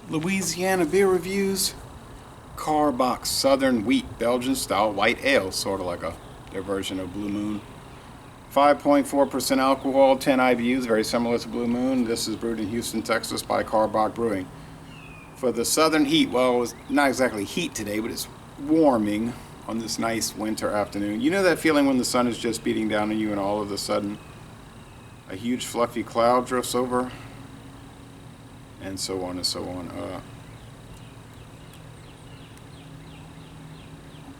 Louisiana beer reviews. Carbox Southern Wheat Belgian Style White Ale, sort of like their version of Blue Moon. 5.4% alcohol, 10 IBUs, very similar to Blue Moon. This is brewed in Houston, Texas by Carbox Brewing. For the southern heat, well, it's not exactly heat today, but it's warming on this nice winter afternoon. You know that feeling when the sun is just beating down on you and all of a sudden a huge fluffy cloud drifts over? And so on and so on.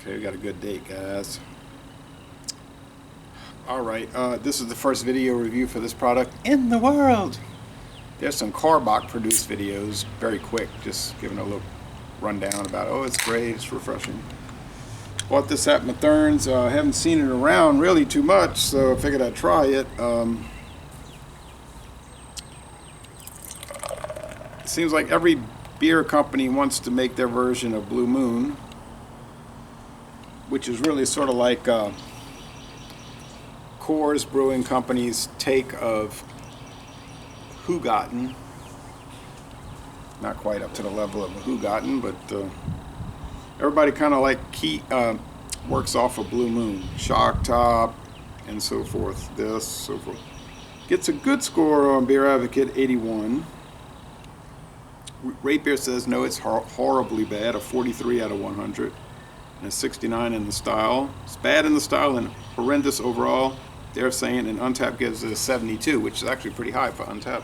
Okay, we got a good date, guys. Alright, this is the first video review for this product in the world. There's some Carbox produced videos, very quick, just giving a little rundown about, oh, it's great, it's refreshing. Bought this at Mathern's. I haven't seen it around really too much, so I figured I'd try it. It seems like every beer company wants to make their version of Blue Moon, which is really sort of like Coors Brewing Company's take of Hugotten. Not quite up to the level of a Hugotten, but everybody kind of like works off of Blue Moon, Shock Top, and so forth. So forth. Gets a good score on Beer Advocate, 81. Rate Beer says no, it's horribly bad, a 43 out of 100, and a 69 in the style. It's bad in the style and horrendous overall. They're saying, and Untappd gives it a 72, which is actually pretty high for Untappd.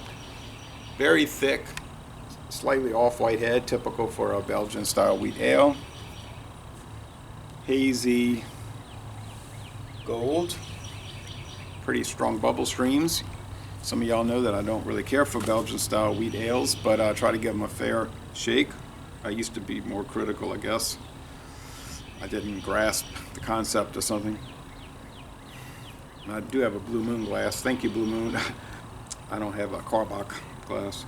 Very thick, slightly off-white head, typical for a Belgian style wheat ale. Hazy gold, pretty strong bubble streams. Some of y'all know that I don't really care for Belgian style wheat ales, but I try to give them a fair shake. I used to be more critical, I guess. I didn't grasp the concept of something. I do have a Blue Moon glass. Thank you, Blue Moon. I don't have a Carbox glass.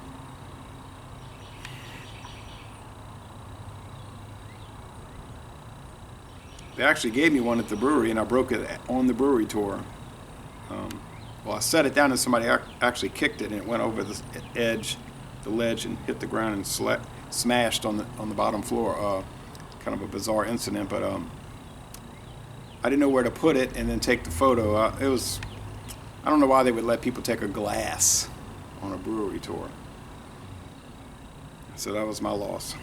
They actually gave me one at the brewery, and I broke it on the brewery tour. Well, I set it down, and somebody actually kicked it, and it went over the ledge, and hit the ground and smashed on the bottom floor. Kind of a bizarre incident, but I didn't know where to put it and then take the photo. I don't know why they would let people take a glass on a brewery tour. So that was my loss.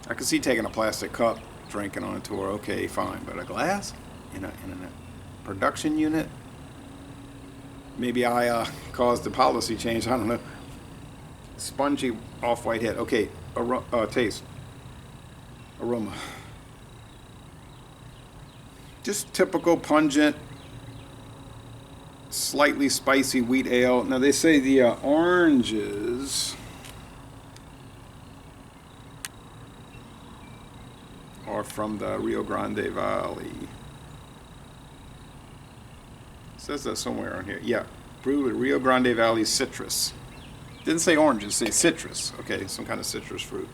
I could see taking a plastic cup, drinking on a tour, okay, fine, but a glass in a production unit? Maybe I caused the policy change, I don't know. Spongy off-white head. Okay, taste. Aroma. Just typical pungent, slightly spicy wheat ale. Now they say the oranges are from the Rio Grande Valley. It says that somewhere on here. Yeah, brewed with Rio Grande Valley citrus. Didn't say oranges, say citrus. Okay, some kind of citrus fruit.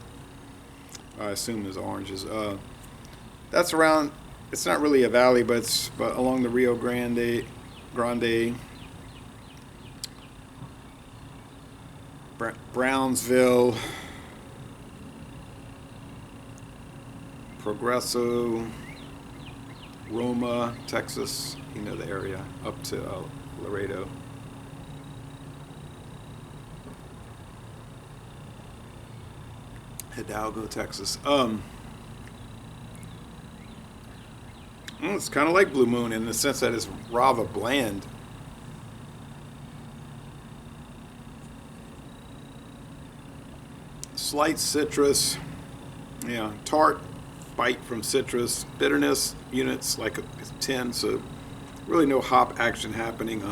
I assume there's oranges. That's around. It's not really a valley, but along the Rio Grande, Brownsville, Progreso, Roma, Texas. You know the area up to Laredo. Hidalgo, Texas. It's kind of like Blue Moon in the sense that it's rather bland. Slight citrus, yeah, tart bite from citrus. Bitterness units like a 10, so really no hop action happening.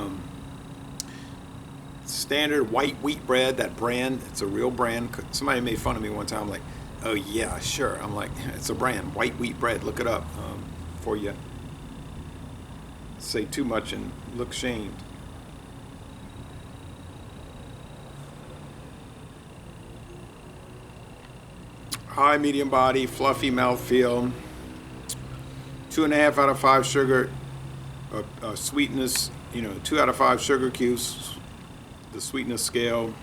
Standard white wheat bread, that brand, it's a real brand. Somebody made fun of me one time, like, oh yeah, sure. I'm like, it's a brand, white wheat bread, look it up. Before you say too much and look shamed. High medium body, fluffy mouthfeel, 2.5 out of 5 sugar sweetness, 2 out of 5 sugar cubes, the sweetness scale.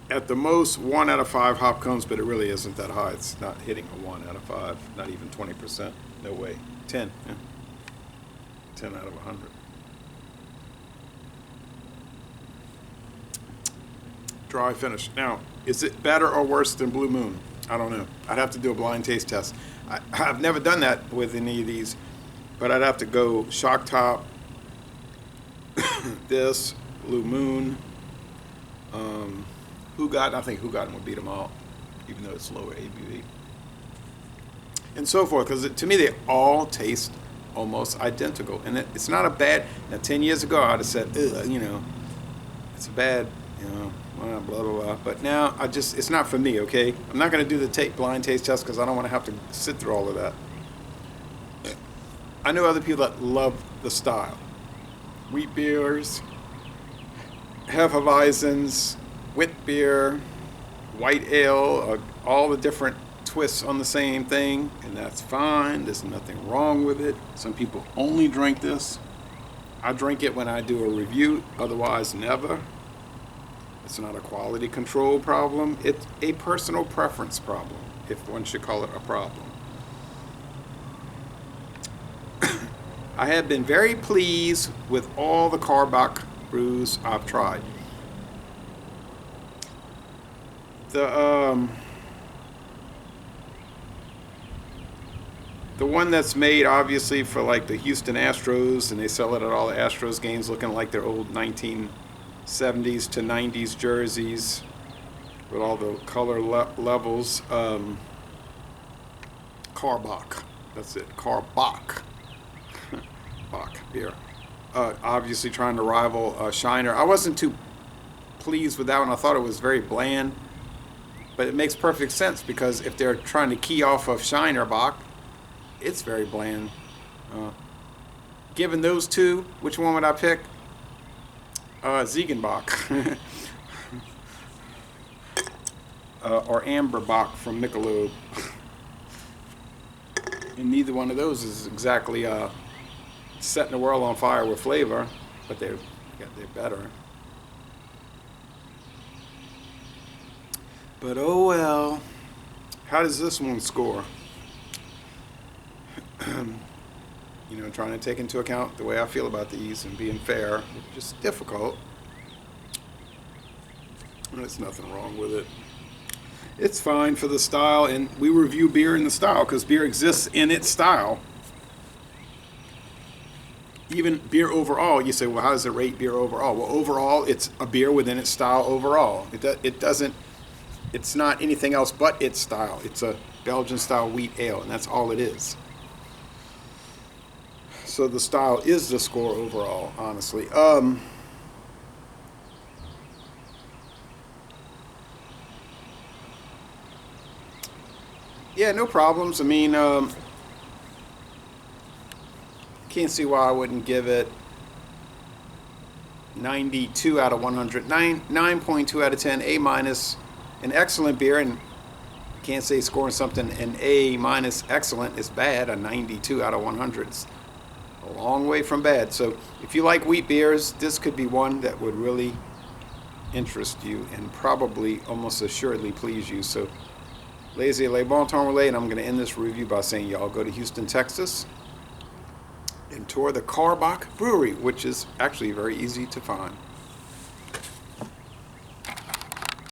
at the most 1 out of 5 hop cones, but it really isn't that high. It's not hitting a 1 out of 5, not even 20%. No way. 10, yeah. 10 out of 100. Dry finish. Now, is it better or worse than Blue Moon? I don't know. I'd have to do a blind taste test. I've never done that with any of these, but I'd have to go Shock Top, this, Blue Moon, Hugotten. I think Hugotten would beat them all, even though it's lower ABV. And so forth, because to me they all taste almost identical. And it's not a bad, now 10 years ago I'd have said, you know, it's a bad, you know, blah, blah, blah. But now it's not for me, okay? I'm not going to do the blind taste test because I don't want to have to sit through all of that. I know other people that love the style. Wheat beers, Hefeweizens, wit beer, white ale, all the different twists on the same thing, and that's fine. There's nothing wrong with it. Some people only drink this. I drink it when I do a review, otherwise never. It's not a quality control problem. It's a personal preference problem, if one should call it a problem. I have been very pleased with all the Karbach brews I've tried. The one that's made obviously for like the Houston Astros, and they sell it at all the Astros games looking like their old 1970s to 90s jerseys with all the color levels. Karbach, that's it, Karbach. Bach beer. Obviously trying to rival Shiner. I wasn't too pleased with that one. I thought it was very bland, but it makes perfect sense because if they're trying to key off of Shiner Bach, it's very bland. Given those two, which one would I pick? Ziegenbach. Or Amber Bach from Michelob. And neither one of those is exactly setting the world on fire with flavor, but they're better. But oh well. How does this one score? You know, trying to take into account the way I feel about these and being fair, it's just difficult. There's nothing wrong with it. It's fine for the style, and we review beer in the style because beer exists in its style. Even beer overall, you say, well, how does it rate beer overall? Well, overall, it's a beer within its style overall. It's not anything else but its style. It's a Belgian style wheat ale, and that's all it is. So the style is the score overall, honestly. Yeah, no problems. I mean, can't see why I wouldn't give it 92 out of 100, 9.2 out of 10, A minus, an excellent beer, and can't say scoring something an A minus excellent is bad. A 92 out of 100 is a long way from bad. So if you like wheat beers, this could be one that would really interest you and probably almost assuredly please you. So laissez les bon temps relais, and I'm going to end this review by saying y'all go to Houston, Texas, and tour the Karbach Brewery, which is actually very easy to find.